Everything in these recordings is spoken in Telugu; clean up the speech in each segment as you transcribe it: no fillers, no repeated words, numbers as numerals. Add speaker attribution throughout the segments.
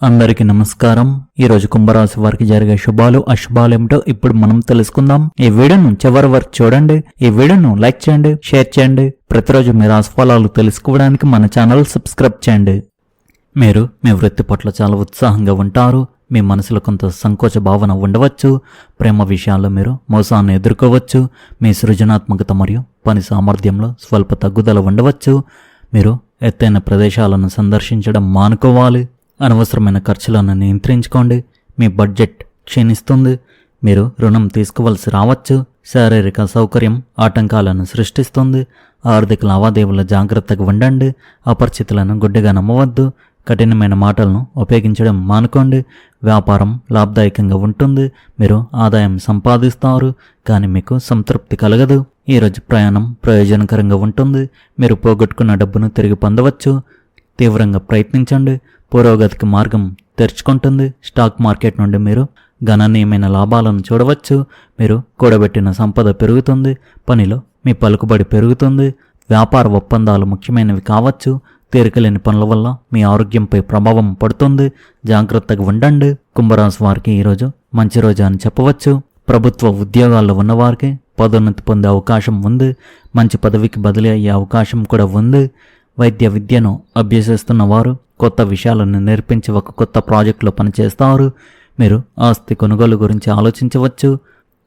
Speaker 1: అందరికీ నమస్కారం. ఈ రోజు కుంభరాశి వారికి జరిగే శుభాలు అశుభాలు ఏమిటో ఇప్పుడు మనం తెలుసుకుందాం. ఈ వీడియోను చివరి వరకు చూడండి. ఈ వీడియోను లైక్ చేయండి, షేర్ చేయండి. ప్రతిరోజు మీ రాశి ఫలాలు తెలుసుకోవడానికి మన ఛానల్ సబ్స్క్రైబ్ చేయండి. మీరు మీ వృత్తి పట్ల చాలా ఉత్సాహంగా ఉంటారు. మీ మనసులో కొంత సంకోచ భావన ఉండవచ్చు. ప్రేమ విషయాల్లో మీరు మోసాన్ని ఎదుర్కోవచ్చు. మీ సృజనాత్మకత మరియు పని సామర్థ్యంలో స్వల్ప తగ్గుదల ఉండవచ్చు. మీరు ఎత్తైన ప్రదేశాలను సందర్శించడం మానుకోవాలి. అనవసరమైన ఖర్చులను నియంత్రించుకోండి. మీ బడ్జెట్ క్షీణిస్తుంది. మీరు రుణం తీసుకోవలసి రావచ్చు. శారీరక సౌకర్యం ఆటంకాలను సృష్టిస్తుంది. ఆర్థిక లావాదేవీల జాగ్రత్తగా ఉండండి. అపరిచితులను గుడ్డిగా నమ్మవద్దు. కఠినమైన మాటలను ఉపయోగించడం మానుకోండి. వ్యాపారం లాభదాయకంగా ఉంటుంది. మీరు ఆదాయం సంపాదిస్తారు, కానీ మీకు సంతృప్తి కలగదు. ఈరోజు ప్రయాణం ప్రయోజనకరంగా ఉంటుంది. మీరు పోగొట్టుకున్న డబ్బును తిరిగి పొందవచ్చు. తీవ్రంగా ప్రయత్నించండి. పురోగతికి మార్గం తెరుచుకుంటుంది. స్టాక్ మార్కెట్ నుండి మీరు గణనీయమైన లాభాలను చూడవచ్చు. మీరు కూడబెట్టిన సంపద పెరుగుతుంది. పనిలో మీ పలుకుబడి పెరుగుతుంది. వ్యాపార ఒప్పందాలు ముఖ్యమైనవి కావచ్చు. తీరికలేని పనుల వల్ల మీ ఆరోగ్యంపై ప్రభావం పడుతుంది. జాగ్రత్తగా ఉండండి. కుంభరాశి వారికి ఈరోజు మంచి రోజు అని చెప్పవచ్చు. ప్రభుత్వ ఉద్యోగాల్లో ఉన్నవారికి పదోన్నతి పొందే అవకాశం ఉంది. మంచి పదవికి బదిలీ అయ్యే అవకాశం కూడా ఉంది. వైద్య విద్యను అభ్యసిస్తున్న వారు కొత్త విషయాలను నేర్పించి ఒక కొత్త ప్రాజెక్టులో పనిచేస్తారు. మీరు ఆస్తి కొనుగోలు గురించి ఆలోచించవచ్చు.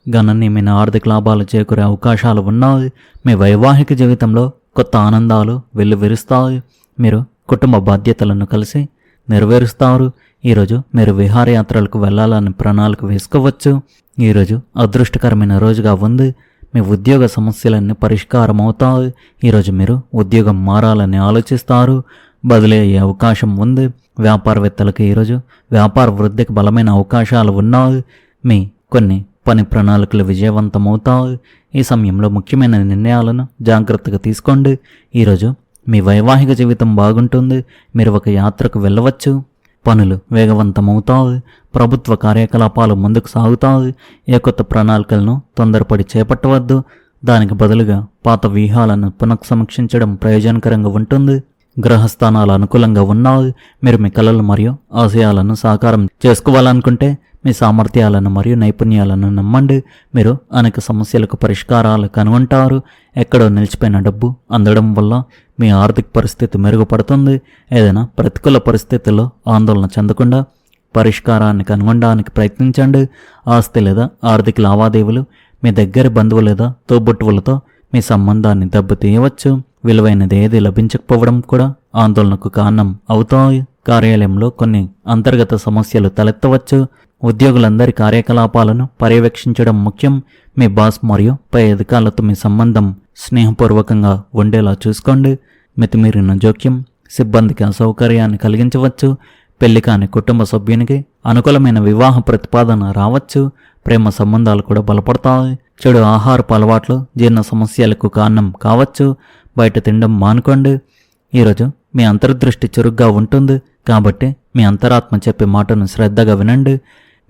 Speaker 1: గణనీయమైన ఆర్థిక లాభాలు చేకూరే అవకాశాలు ఉన్నాయి. మీ వైవాహిక జీవితంలో కొత్త ఆనందాలు వెల్లువిరుస్తాయి. మీరు కుటుంబ బాధ్యతలను కలిసి నెరవేరుస్తారు. ఈరోజు మీరు విహారయాత్రలకు వెళ్లాలని ప్రణాళిక వేసుకోవచ్చు. ఈరోజు అదృష్టకరమైన రోజుగా ఉంది. మీ ఉద్యోగ సమస్యలన్నీ పరిష్కారం అవుతాయి. ఈరోజు మీరు ఉద్యోగం మారాలని ఆలోచిస్తారు. బదిలీ అయ్యే అవకాశం ఉంది. వ్యాపారవేత్తలకు ఈరోజు వ్యాపార వృద్ధికి బలమైన అవకాశాలు ఉన్నాయి. మీ కొన్ని పని ప్రణాళికలు విజయవంతమవుతాయి. ఈ సమయంలో ముఖ్యమైన నిర్ణయాలను జాగ్రత్తగా తీసుకోండి. ఈరోజు మీ వైవాహిక జీవితం బాగుంటుంది. మీరు ఒక యాత్రకు వెళ్ళవచ్చు. పనులు వేగవంతమవుతాయి. ప్రభుత్వ కార్యకలాపాలు ముందుకు సాగుతాయి. ఏ కొత్త ప్రణాళికలను తొందరపడి చేపట్టవద్దు. దానికి బదులుగా పాత వ్యూహాలను పునఃసమీక్షించడం ప్రయోజనకరంగా ఉంటుంది. గ్రహస్థానాలు అనుకూలంగా ఉన్నాయి. మీరు మీ కలలు మరియు ఆశయాలను సాకారం చేసుకోవాలనుకుంటే మీ సామర్థ్యాలను మరియు నైపుణ్యాలను నమ్మండి. మీరు అనేక సమస్యలకు పరిష్కారాలు కనుగొంటారు. ఎక్కడో నిలిచిపోయిన డబ్బు అందడం వల్ల మీ ఆర్థిక పరిస్థితి మెరుగుపడుతుంది. ఏదైనా ప్రతికూల పరిస్థితుల్లో ఆందోళన చెందకుండా పరిష్కారాన్ని కనుగొనడానికి ప్రయత్నించండి. ఆస్తి లేదా ఆర్థిక లావాదేవీలు మీ దగ్గర బంధువు లేదా తోబుట్టువులతో మీ సంబంధాన్ని దెబ్బతీయవచ్చు. విలువైనది ఏది లభించకపోవడం కూడా ఆందోళనకు కారణం అవుతాయి. కార్యాలయంలో కొన్ని అంతర్గత సమస్యలు తలెత్తవచ్చు. ఉద్యోగులందరి కార్యకలాపాలను పర్యవేక్షించడం ముఖ్యం. మీ బాస్ మరియు పై అధికారులతో మీ సంబంధం స్నేహపూర్వకంగా ఉండేలా చూసుకోండి. మితిమీరిన జోక్యం సిబ్బందికి అసౌకర్యాన్ని కలిగించవచ్చు. పెళ్లి కాని కుటుంబ సభ్యునికి అనుకూలమైన వివాహ ప్రతిపాదన రావచ్చు. ప్రేమ సంబంధాలు కూడా బలపడతాయి. చెడు ఆహారపు అలవాట్లు జీర్ణ సమస్యలకు కారణం కావచ్చు. బయట తినడం మానుకోండి. ఈరోజు మీ అంతర్దృష్టి చురుగ్గా ఉంటుంది, కాబట్టి మీ అంతరాత్మ చెప్పే మాటను శ్రద్ధగా వినండి.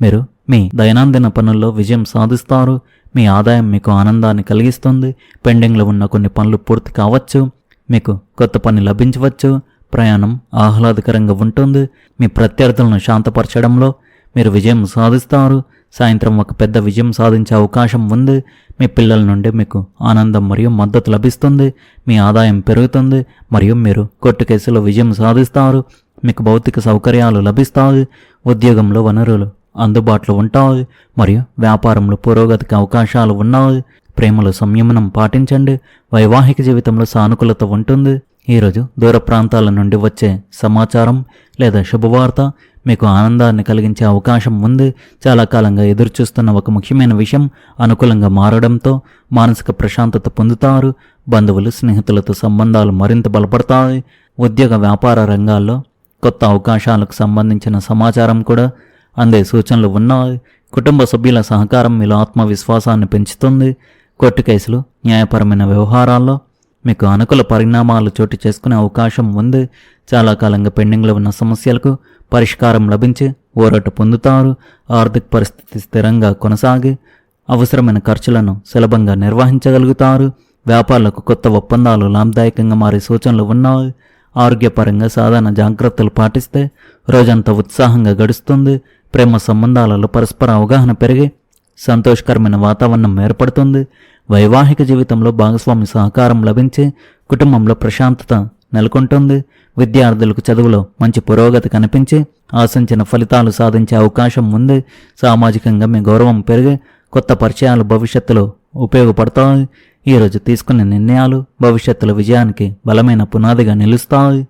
Speaker 1: మీరు మీ దైనందిన పనుల్లో విజయం సాధిస్తారు. మీ ఆదాయం మీకు ఆనందాన్ని కలిగిస్తుంది. పెండింగ్లో ఉన్న కొన్ని పనులు పూర్తి కావచ్చు. మీకు కొత్త పని లభించవచ్చు. ప్రయాణం ఆహ్లాదకరంగా ఉంటుంది. మీ ప్రత్యర్థులను శాంతపరచడంలో మీరు విజయం సాధిస్తారు. సాయంత్రం ఒక పెద్ద విజయం సాధించే అవకాశం ఉంది. మీ పిల్లల నుండి మీకు ఆనందం మరియు మద్దతు లభిస్తుంది. మీ ఆదాయం పెరుగుతుంది మరియు మీరు కోర్టు కేసులో విజయం సాధిస్తారు. మీకు భౌతిక సౌకర్యాలు లభిస్తాయి. ఉద్యోగంలో వనరులు అందుబాటులో ఉంటాయి మరియు వ్యాపారంలో పురోగతికి అవకాశాలు ఉన్నాయి. ప్రేమలో సంయమనం పాటించండి. వైవాహిక జీవితంలో సానుకూలత ఉంటుంది. ఈరోజు దూర ప్రాంతాల నుండి వచ్చే సమాచారం లేదా శుభవార్త మీకు ఆనందాన్ని కలిగించే అవకాశం ఉంది. చాలా కాలంగా ఎదురుచూస్తున్న ఒక ముఖ్యమైన విషయం అనుకూలంగా మారడంతో మానసిక ప్రశాంతత పొందుతారు. బంధువులు స్నేహితులతో సంబంధాలు మరింత బలపడతాయి. ఉద్యోగ వ్యాపార రంగాల్లో కొత్త అవకాశాలకు సంబంధించిన సమాచారం కూడా అందే సూచనలు ఉన్నాయి. కుటుంబ సభ్యుల సహకారం మీలో ఆత్మవిశ్వాసాన్ని పెంచుతుంది. కోర్టు కేసులు న్యాయపరమైన వ్యవహారాల్లో మీకు అనుకూల పరిణామాలు చోటు చేసుకునే అవకాశం ఉంది. చాలా కాలంగా పెండింగ్లో ఉన్న సమస్యలకు పరిష్కారం లభించి ఊరట పొందుతారు. ఆర్థిక పరిస్థితి స్థిరంగా కొనసాగి అవసరమైన ఖర్చులను సులభంగా నిర్వహించగలుగుతారు. వ్యాపారులకు కొత్త ఒప్పందాలు లాభదాయకంగా మారే సూచనలు ఉన్నాయి. ఆరోగ్యపరంగా సాధారణ జాగ్రత్తలు పాటిస్తే రోజంతా ఉత్సాహంగా గడుస్తుంది. ప్రేమ సంబంధాలలో పరస్పర అవగాహన పెరిగి సంతోషకరమైన వాతావరణం ఏర్పడుతుంది. వైవాహిక జీవితంలో భాగస్వామి సహకారం లభించి కుటుంబంలో ప్రశాంతత నెలకొంటుంది. విద్యార్థులకు చదువులో మంచి పురోగతి కనిపించి ఆశించిన ఫలితాలు సాధించే అవకాశం ఉంది. సామాజికంగా మీ గౌరవం పెరిగి కొత్త పరిచయాలు భవిష్యత్తులో ఉపయోగపడతాయి. ఈరోజు తీసుకునే నిర్ణయాలు భవిష్యత్తులో విజయానికి బలమైన పునాదిగా నిలుస్తాయి.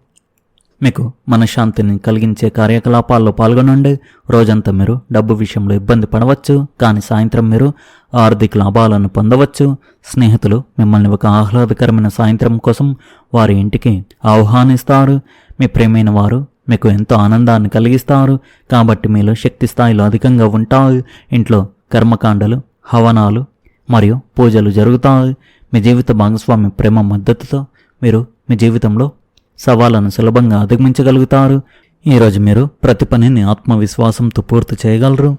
Speaker 1: మీకు మనశ్శాంతిని కలిగించే కార్యకలాపాల్లో పాల్గొనండి. రోజంతా మీరు డబ్బు విషయంలో ఇబ్బంది పడవచ్చు, కానీ సాయంత్రం మీరు ఆర్థిక లాభాలను పొందవచ్చు. స్నేహితులు మిమ్మల్ని ఒక ఆహ్లాదకరమైన సాయంత్రం కోసం వారి ఇంటికి ఆహ్వానిస్తారు. మీ ప్రియమైన వారు మీకు ఎంతో ఆనందాన్ని కలిగిస్తారు, కాబట్టి మీలో శక్తి స్థాయిలు అధికంగా ఉంటాయి. ఇంట్లో కర్మకాండలు, హవనాలు మరియు పూజలు జరుగుతాయి. మీ జీవిత భాగస్వామి ప్రేమ మద్దతుతో మీరు మీ జీవితంలో సవాళ్లను సులభంగా అధిగమించగలుగుతారు. ఈరోజు మీరు ప్రతి పనిని ఆత్మవిశ్వాసంతో పూర్తి చేయగలరు.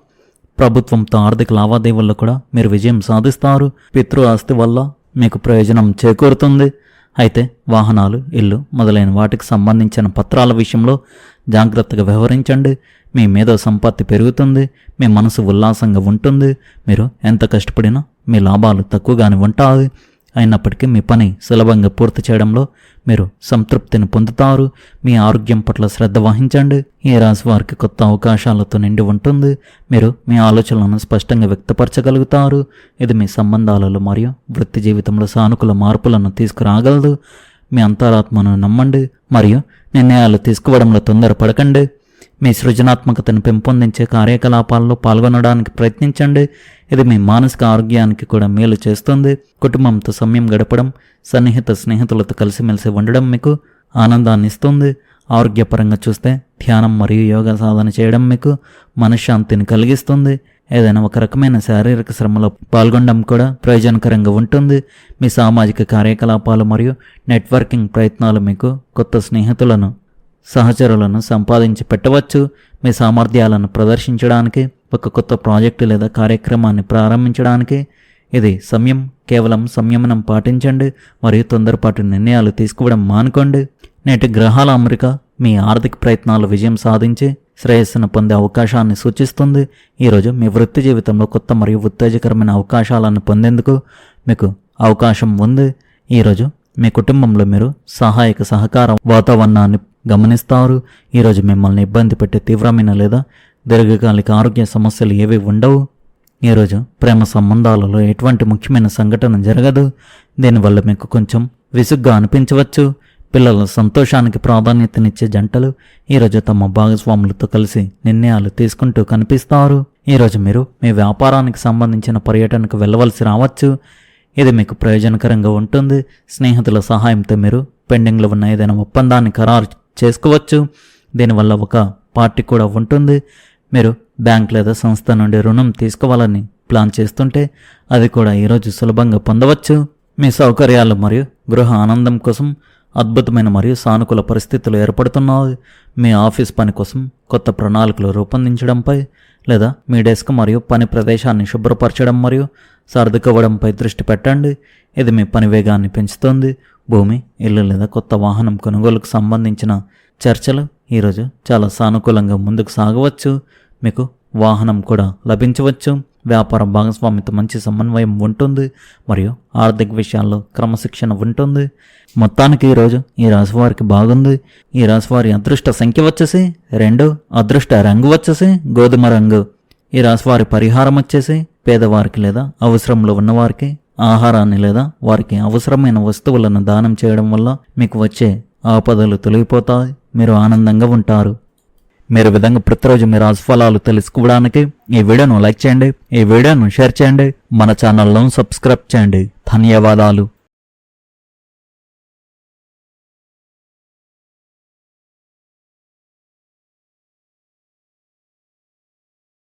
Speaker 1: ప్రభుత్వంతో ఆర్థిక లావాదేవీల్లో కూడా మీరు విజయం సాధిస్తారు. పితృ ఆస్తి వల్ల మీకు ప్రయోజనం చేకూరుతుంది. అయితే వాహనాలు, ఇల్లు మొదలైన వాటికి సంబంధించిన పత్రాల విషయంలో జాగ్రత్తగా వ్యవహరించండి. మీ మేధో సంపత్తి పెరుగుతుంది. మీ మనసు ఉల్లాసంగా ఉంటుంది. మీరు ఎంత కష్టపడినా మీ లాభాలు తక్కువగానే ఉంటాయి. అయినప్పటికీ మీ పని సులభంగా పూర్తి చేయడంలో మీరు సంతృప్తిని పొందుతారు. మీ ఆరోగ్యం పట్ల శ్రద్ధ వహించండి. ఈ రాశి వారికి కొత్త అవకాశాలతో నిండి ఉంటుంది. మీరు మీ ఆలోచనలను స్పష్టంగా వ్యక్తపరచగలుగుతారు. ఇది మీ సంబంధాలలో మరియు వృత్తి జీవితంలో సానుకూల మార్పులను తీసుకురాగలదు. మీ అంతరాత్మను నమ్మండి మరియు నిర్ణయాలు తీసుకోవడంలో తొందరపడకండి. మీ సృజనాత్మకతను పెంపొందించే కార్యకలాపాల్లో పాల్గొనడానికి ప్రయత్నించండి. ఇది మీ మానసిక ఆరోగ్యానికి కూడా మేలు చేస్తుంది. కుటుంబంతో సమయం గడపడం, సన్నిహిత స్నేహితులతో కలిసిమెలిసి ఉండడం మీకు ఆనందాన్ని ఇస్తుంది. ఆరోగ్యపరంగా చూస్తే ధ్యానం మరియు యోగా సాధన చేయడం మీకు మనశ్శాంతిని కలిగిస్తుంది. ఏదైనా ఒక రకమైన శారీరక శ్రమలో పాల్గొనడం కూడా ప్రయోజనకరంగా ఉంటుంది. మీ సామాజిక కార్యకలాపాలు మరియు నెట్వర్కింగ్ ప్రయత్నాలు మీకు కొత్త స్నేహితులను, సహచరులను సంపాదించి పెట్టవచ్చు. మీ సామర్థ్యాలను ప్రదర్శించడానికి ఒక కొత్త ప్రాజెక్టు లేదా కార్యక్రమాన్ని ప్రారంభించడానికి ఇది సమయం. కేవలం సంయమనం పాటించండి మరియు తొందరపాటు నిర్ణయాలు తీసుకోవడం మానుకోండి. నేటి గ్రహాల అమరిక మీ ఆర్థిక ప్రయత్నాలు విజయం సాధించి శ్రేయస్సును పొందే అవకాశాన్ని సూచిస్తుంది. ఈరోజు మీ వృత్తి జీవితంలో కొత్త మరియు ఉత్తేజకరమైన అవకాశాలను పొందేందుకు మీకు అవకాశం ఉంది. ఈరోజు మీ కుటుంబంలో మీరు సహాయక సహకార వాతావరణాన్ని గమనిస్తారు. ఈరోజు మిమ్మల్ని ఇబ్బంది పెట్టే తీవ్రమైన లేదా దీర్ఘకాలిక ఆరోగ్య సమస్యలు ఏవి ఉండవు. ఈరోజు ప్రేమ సంబంధాలలో ఎటువంటి ముఖ్యమైన సంఘటన జరగదు. దీనివల్ల మీకు కొంచెం విసుగ్గా అనిపించవచ్చు. పిల్లల సంతోషానికి ప్రాధాన్యతనిచ్చే జంటలు ఈరోజు తమ భాగస్వాములతో కలిసి నిర్ణయాలు తీసుకుంటూ కనిపిస్తారు. ఈరోజు మీరు మీ వ్యాపారానికి సంబంధించిన పర్యటనకు వెళ్ళవలసి రావచ్చు. ఇది మీకు ప్రయోజనకరంగా ఉంటుంది. స్నేహితుల సహాయంతో మీరు పెండింగ్లో ఉన్న ఏదైనా ఒప్పందాన్ని ఖరారు చేసుకోవచ్చు. దీనివల్ల ఒక పార్టీ కూడా ఉంటుంది. మీరు బ్యాంక్ లేదా సంస్థ నుండి రుణం తీసుకోవాలని ప్లాన్ చేస్తుంటే అది కూడా ఈరోజు సులభంగా పొందవచ్చు. మీ సౌకర్యాలు మరియు గృహ ఆనందం కోసం అద్భుతమైన మరియు సానుకూల పరిస్థితులు ఏర్పడుతున్నాయి. మీ ఆఫీస్ పని కోసం కొత్త ప్రణాళికలు రూపొందించడంపై లేదా మీ డెస్క్ మరియు పని ప్రదేశాన్ని శుభ్రపరచడం మరియు సర్దుకోవడంపై దృష్టి పెట్టండి. ఇది మీ పని వేగాన్ని పెంచుతుంది. భూమి, ఇల్లు లేదా కొత్త వాహనం కొనుగోలుకు సంబంధించిన చర్చలు ఈరోజు చాలా సానుకూలంగా ముందుకు సాగవచ్చు. మీకు వాహనం కూడా లభించవచ్చు. వ్యాపార భాగస్వామితో మంచి సమన్వయం ఉంటుంది మరియు ఆర్థిక విషయాల్లో క్రమశిక్షణ ఉంటుంది. మొత్తానికి ఈరోజు ఈ రాశివారికి బాగుంది. ఈ రాశివారి అదృష్ట సంఖ్య వచ్చేసి 2, అదృష్ట రంగు వచ్చేసి గోధుమ రంగు. ఈ రాశివారి పరిహారం వచ్చేసి పేదవారికి లేదా అవసరంలో ఉన్నవారికి ఆహారాన్ని లేదా వారికి అవసరమైన వస్తువులను దానం చేయడం వల్ల మీకు వచ్చే ఆపదలు తొలగిపోతాయి. మీరు ఆనందంగా ఉంటారు. మీరు విధంగా ప్రతిరోజు మీ రాశిఫలాలు తెలుసుకోవడానికి ఈ వీడియోను లైక్ చేయండి, ఈ వీడియోను షేర్ చేయండి, మన ఛానల్ను సబ్స్క్రైబ్ చేయండి. ధన్యవాదాలు.